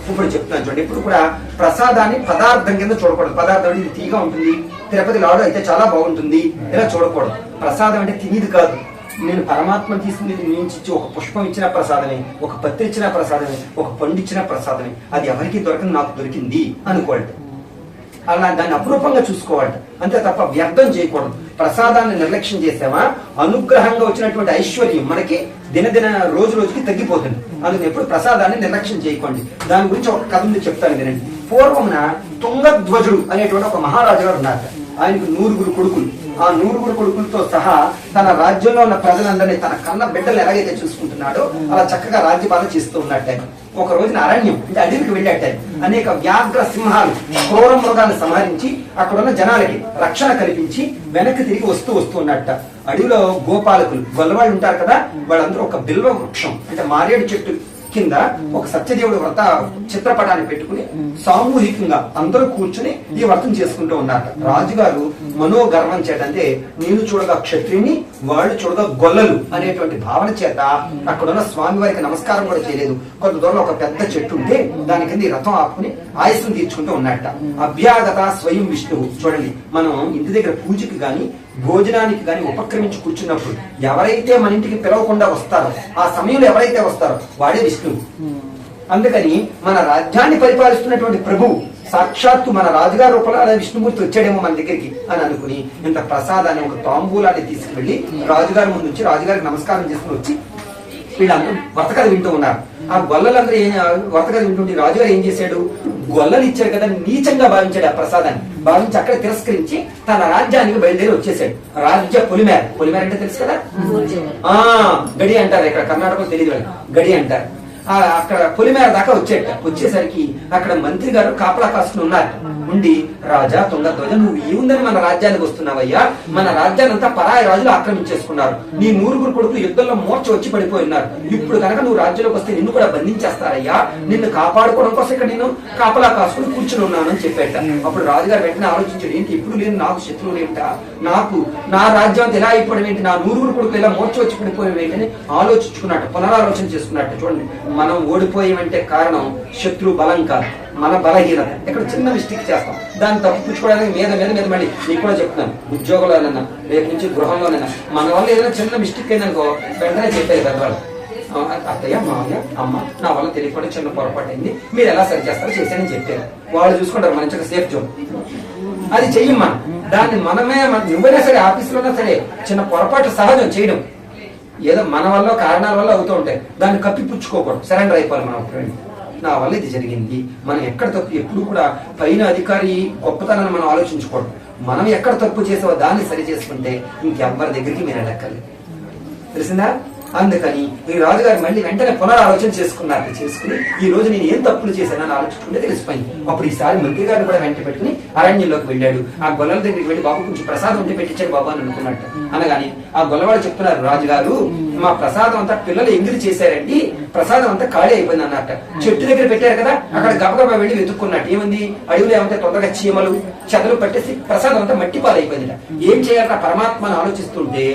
ఇప్పుడు చెప్తున్నాను చూడండి, ఇప్పుడు కూడా ప్రసాదాన్ని పదార్థం కింద చూడకూడదు. పదార్థం అంటే ఇది తీగా ఉంటుంది, తిరుపతి లాడు అయితే చాలా బాగుంటుంది, ఇలా చూడకూడదు. ప్రసాదం అంటే తినేది కాదు. నేను పరమాత్మ తీసుకుని నుంచి ఒక పుష్పం ఇచ్చిన ప్రసాదమే, ఒక పత్రి ఇచ్చిన ప్రసాదమే, ఒక పండు ఇచ్చిన ప్రసాదమే. అది ఎవరికి దొరకని నాకు దొరికింది అనుకోండి. అలా దాన్ని అపురూపంగా చూసుకోవాలి, అంతే తప్ప వ్యర్థం చేయకూడదు. ప్రసాదాన్ని నిర్లక్ష్యం చేసామా అనుగ్రహంగా వచ్చినటువంటి ఐశ్వర్యం మనకి దినదిన రోజు రోజుకి తగ్గిపోతుంది. అందుకని ఎప్పుడు ప్రసాదాన్ని నిర్లక్ష్యం చేయకండి. దాని గురించి ఒక కథ ఉంది, చెప్తాను వినండి. పూర్వమున తుంగధ్వజుడు అనేటువంటి ఒక మహారాజు గారు ఉన్నారు. ఆయనకు 9 కొడుకులు. ఆ 9 కొడుకులతో సహా తన రాజ్యంలో ఉన్న ప్రజలందరినీ తన కన్న బిడ్డలు ఎలాగైతే చూసుకుంటున్నాడో అలా చక్కగా రాజ్యపాలన చేస్తూ ఉన్నట్టు. ఒక రోజున అరణ్యం అంటే అడవికి వెళ్ళాట. అనేక వ్యాఘ్ర సింహాలు క్రూర మృగాన్ని సంహరించి అక్కడ ఉన్న జనాలకి రక్షణ కల్పించి వెనక్కి తిరిగి వస్తూ ఉన్నట్ట. అడవిలో గోపాలకులు గొల్లవాళ్ళు ఉంటారు కదా, వాళ్ళందరూ ఒక బిల్వ వృక్షం అంటే మారేడు చెట్టు కింద ఒక సత్యదేవుడు వ్రత చిత్రపటాన్ని పెట్టుకుని సామూహికంగా అందరూ కూర్చుని ఈ వ్రతం చేసుకుంటూ ఉన్నారు. రాజుగారు మనోగర్వం చేత, అంటే నేను చూడగా క్షత్రిని, వాళ్ళు చూడగా గొల్లలు అనేటువంటి భావన చేత అక్కడున్న స్వామి వారికి నమస్కారం కూడా చేయలేదు. కొంత దూరంలో ఒక పెద్ద చెట్టు ఉంటే దాని కింద ఈ రథం ఆపుకుని ఆయుసం తీర్చుకుంటూ ఉన్నట్ట. అభ్యాగత స్వయం విష్ణువు. చూడండి, మనం ఇంటి దగ్గర పూజకి గాని భోజనానికి గాని ఉపక్రమించి కూర్చున్నప్పుడు ఎవరైతే మన ఇంటికి పిలవకుండా వస్తారో, ఆ సమయంలో ఎవరైతే వస్తారో వాడే విష్ణువు. అందుకని మన రాజ్యాన్ని పరిపాలిస్తున్నటువంటి ప్రభువు సాక్షాత్తు మన రాజుగారి రూపంలో అలా విష్ణుమూర్తి వచ్చాడేమో మన దగ్గరికి అని అనుకుని ఇంత ప్రసాదాన్ని, ఒక తాంబూలాన్ని తీసుకువెళ్లి రాజుగారి ముందు నుంచి రాజుగారికి నమస్కారం చేసుకుని వచ్చి వీళ్ళందరూ వర్తకథ వింటూ ఉన్నారు. ఆ గొల్లలందరూ వర్తకథ వింటుంటే రాజుగారు ఏం చేశాడు, గొల్లలు ఇచ్చారు కదా నీచంగా భావించాడు. ఆ ప్రసాదాన్ని భావించి అక్కడ తిరస్కరించి తన రాజ్యానికి బయలుదేరి వచ్చేసాడు. రాజ్య పొలిమేర. పొలిమేర అంటే తెలుసు కదా, గడి అంటారు. ఇక్కడ కర్ణాటకలో తెలియదు, గడి అంటారు. అక్కడ పొలిమేర దాకా వచ్చేసరికి అక్కడ మంత్రి గారు కాపలా కాసుకుని ఉన్నారు. ఉండి, రాజా తుంగధ్వజ, నువ్వు ఏముందని మన రాజ్యానికి వస్తున్నావయ్యా? మన రాజ్యాన్ని అంతా పరాయి రాజులు ఆక్రమించేసుకున్నారు. నీ 9 కొడుకులు యుద్ధంలో మూర్ఛ వచ్చి పడిపోయి ఉన్నారు. ఇప్పుడు కనుక నువ్వు రాజ్యంలోకి వస్తే నిన్ను కూడా బంధించేస్తారయ్యా. నిన్ను కాపాడుకోవడం కోసం ఇక్కడ నేను కాపలా కాసుకుని కూర్చుని ఉన్నాను అని చెప్పాట. అప్పుడు రాజుగారు వెంటనే ఆలోచించాడు, ఏంటి ఇప్పుడు నేను నాకు శత్రువులు ఏంటా, నాకు నా రాజ్యం అంతా ఎలా అయిపోవడం ఏంటి, నా 9 కొడుకులు ఎలా మూర్ఛ వచ్చి పడిపోవడం ఏంటని ఆలోచించుకున్నట్టు, పునరాలోచన చేసుకున్నట్టు. చూడండి, మనం ఓడిపోయామంటే కారణం శత్రు బలం కాదు, మన బలహీనత. ఇక్కడ చిన్న మిస్టేక్ చేస్తాం, దాన్ని తప్పించుకోవడానికి మీద మీద మీద మళ్ళీ నీకు కూడా చెప్తున్నాను, ఉద్యోగంలోనైనా రేపు నుంచి గృహంలోనైనా మన వల్ల ఏదైనా చిన్న మిస్టేక్ అయిందనుకో వెంటనే చెప్పేది పెద్దవాళ్ళు, అత్తయ్య మామయ్య అమ్మ నా వల్ల తెలియకుండా చిన్న పొరపాటు అయింది, మీరు ఎలా సరి చేస్తారో చేశానని చెప్పారు. వాళ్ళు చూసుకుంటారు మంచిగా సేఫ్ జోన్. అది చెయ్యమ్మా, దాన్ని మనమే నువ్వైనా సరే ఆఫీసులోనా సరే చిన్న పొరపాటు సహజం చేయడం, ఏదో మన వల్ల కారణాల వల్ల అవుతూ ఉంటాయి. దాన్ని కప్పిపుచ్చుకోకూడదు, సరెండర్ అయిపోవాలి. మనం నా వల్ల ఇది జరిగింది, మనం ఎక్కడ తప్పు, ఎప్పుడు కూడా పైన అధికారి గొప్పతనాన్ని మనం ఆలోచించుకోవడం, మనం ఎక్కడ తప్పు చేసావో దాన్ని సరి చేసుకుంటే ఇంకెవ్వరి దగ్గరికి మీరు వెళ్ళక్కర్లేదు. తెలిసిందా? అందుకని ఈ రాజుగారు మళ్ళీ వెంటనే పునరాలోచన చేసుకున్నారు. చేసుకుని ఈ రోజు నేను ఏం తప్పులు చేశానని ఆలోచించుకుంటే తెలిసిపోయింది. అప్పుడు ఈసారి మంత్రి గారిని కూడా వెంట పెట్టుకుని అరణ్యంలోకి వెళ్ళాడు. ఆ గొల్లల దగ్గరికి వెళ్ళి, బాబు కొంచెం ప్రసాదం ఉంటే పెట్టించాడు బాబు అని అనుకున్నట్టు. అనగాని ఆ గొల్లవాడు చెప్తున్నారు, రాజుగారు మా ప్రసాదం అంతా పిల్లలు ఎంగిలి చేశారండి, ప్రసాదం అంతా ఖాళీ అయిపోయింది అన్నట్ట. చెట్టు దగ్గర పెట్టారు కదా, అక్కడ గబగబా వెళ్ళి వెతుక్కున్నట్టు. ఏముంది, అడవిలో ఏమంటే తొందరగా చీమలు చెదలు పట్టేసి ప్రసాదం అంతా మట్టి పాలైపోయింది. ఏం చేయాలన్న పరమాత్మను ఆలోచిస్తుంటే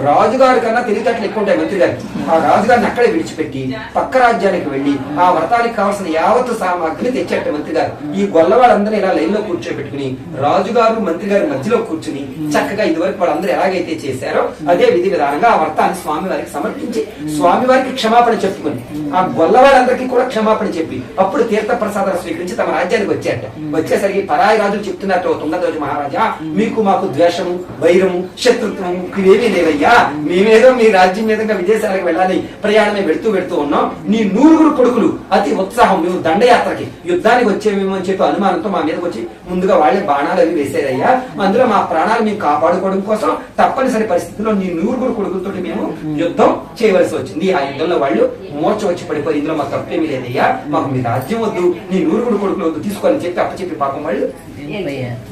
రాజుగారి కన్నా తెలివితేటలు ఎక్కువ ఉంటాయి మంత్రి గారు. ఆ రాజుగారిని అక్కడే విడిచిపెట్టి పక్క రాజ్యానికి వెళ్లి ఆ వ్రతానికి కావాల్సిన యావత్తు సామాగ్రిని తెచ్చేట మంత్రి గారు. ఈ గొల్లవాళ్ళందరూ ఇలా లైన్ లో కూర్చోబెట్టుకుని రాజుగారు మంత్రి గారి మధ్యలో కూర్చుని చక్కగా ఇదివరకు వాళ్ళందరూ ఎలాగైతే చేశారో అదే విధి విధానంగా ఆ వ్రతాన్ని స్వామి వారికి సమర్పించి స్వామి వారికి క్షమాపణ చెప్పుకుని ఆ గొల్లవాళ్ళందరికీ కూడా క్షమాపణ చెప్పి అప్పుడు తీర్థ ప్రసాదాలు స్వీకరించి తమ రాజ్యానికి వచ్చాట. వచ్చేసరికి పరాయి రాజులు చెప్తున్నట్టు, తుంగధ్వజ మహారాజా మీకు మాకు ద్వేషము, వైరము, శత్రుత్వము ఇవేమీ లేవయ్యా, మేమేదో మీ రాజ్యం మీదుగా విదేశాలకు వెళ్ళాలి ప్రయాణమే వెళుతూ ఉన్నాం. నీ 9 కొడుకులు అతి ఉత్సాహం, మేము దండయాత్రకి యుద్ధానికి వచ్చేమేమో అని చెప్పి అనుమానంతో మా మీదకి వచ్చి ముందుగా వాళ్ళే బాణాలు అవి వేసారయ్యా. అందులో మా ప్రాణాలు మేము కాపాడుకోవడం కోసం తప్పనిసరి పరిస్థితుల్లో నీ 9 కొడుకులతో మేము యుద్ధం చేయవలసి వచ్చింది. ఆ యుద్ధంలో వాళ్ళు మూర్ఛ వచ్చి పడిపోయి, ఇందులో మాకు తప్పేమీ లేదయ్యా, మాకు మీ రాజ్యం వద్దు, నీ 9 కొడుకులు వద్దు, తీసుకోవాలని చెప్పి అప్పచెప్పి పాపం వాళ్ళు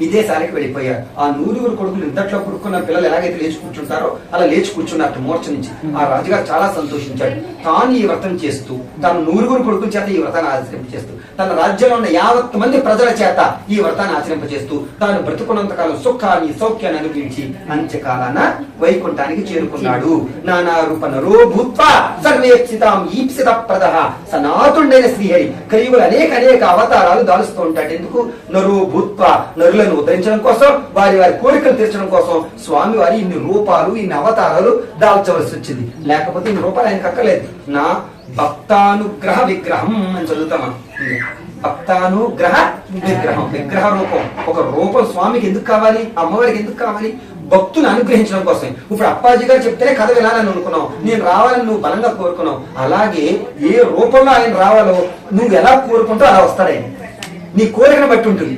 విదేశాలకు వెళ్ళిపోయారు. ఆ నూరుగురు కొడుకులు ఇంతట్లో పురుక్కున్న పిల్లలు ఎలాగైతే లేచి కూర్చుంటారో అలా లేచి కూర్చున్నట్టు మూర్ఛ నుంచి. ఆ రాజుగారు చాలా సంతోషించాడు. తాను ఈ వ్రతం చేస్తూ, తాను నూరుగురు కొడుకుల చేత ఈ వ్రతాన్ని ఆచరింపచేస్తూ, తన రాజ్యంలో ఉన్న 50 మంది ప్రజల చేత ఈ వ్రతాన్ని ఆచరింపచేస్తూ, తాను బ్రతుకున్నంతకాలం సుఖాన్ని సౌఖ్యాన్ని అనుభవించి అంత్యకాలాన వైకుంఠానికి చేరుకున్నాడు. నానా రూప నరో భూత్వా సర్వేప్సితాం ఈప్సిత ప్రదః సనాతుడైన శ్రీహరి కలియుగులు అనేక అవతారాలు దాలుస్తూ ఉంటాడు. ఎందుకు? నరో భూత్వా, నరులను ఉద్ధరించడం కోసం, వారి వారి కోరికలు తీర్చడం కోసం స్వామి వారి ఇన్ని రూపాలు, ఇన్ని అవతారాలు దాల్చవలసి వచ్చింది. లేకపోతే ఇన్ని రూపాలు ఆయనకు అక్కర్లేదు. నా భక్తానుగ్రహ విగ్రహం అని చదువుతాం. భక్తానుగ్రహ విగ్రహం, విగ్రహ రూపం. ఒక రూపం స్వామికి ఎందుకు కావాలి? అమ్మవారికి ఎందుకు కావాలి? భక్తుని అనుగ్రహించడం కోసం. ఇప్పుడు అప్పాజీ గారు చెప్తేనే కథ వినాలని అనుకున్నావు, నేను రావాలని నువ్వు బలంగా కోరుకున్నావు. అలాగే ఏ రూపంలో ఆయన రావాలో నువ్వు ఎలా కోరుకుంటూ అలా వస్తాడు ఆయన. నీ కోరికను బట్టి ఉంటుంది.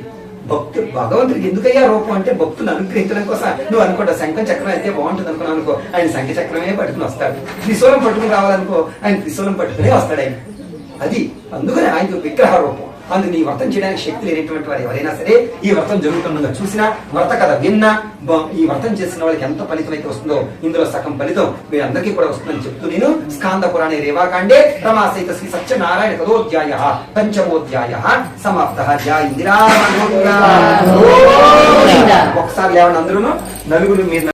భగవంతుడికి ఎందుకయ్యా రూపం అంటే భక్తుని అనుగ్రహించడం కోసం. నువ్వు అనుకుంటా శంఖం చక్రం అయితే బాగుంటుంది అనుకున్నావు అనుకో, ఆయన శంఖ చక్రమే పట్టుకుని వస్తాడు. త్రిశూలం పట్టుకుని రావాలనుకో, ఆయన త్రిశూలం పట్టుకునే వస్తాడు ఆయన. అది అందుకని ఆయనకు విగ్రహ రూపం. అందుకు ఈ వ్రతం చేయడానికి శక్తి లేనటువంటి వారు ఎవరైనా సరే ఈ వ్రతం జరుగుతుండగా చూసినా, వ్రత కథ విన్నా, ఈ వ్రతం చేసిన వాళ్ళకి ఎంత ఫలితం అయితే వస్తుందో ఇందులో సగం ఫలితం వీరందరికీ కూడా వస్తుందని చెప్తూ నేను స్కాంద పురాణే రేవాకాండే రమాసహిత శ్రీ సత్యనారాయణ కథోధ్యాయ పంచమోధ్యాయ సమాప్త. జయ ఇందిరా. ఒకసారి లేవండి అందరూ, నలుగురు మీరు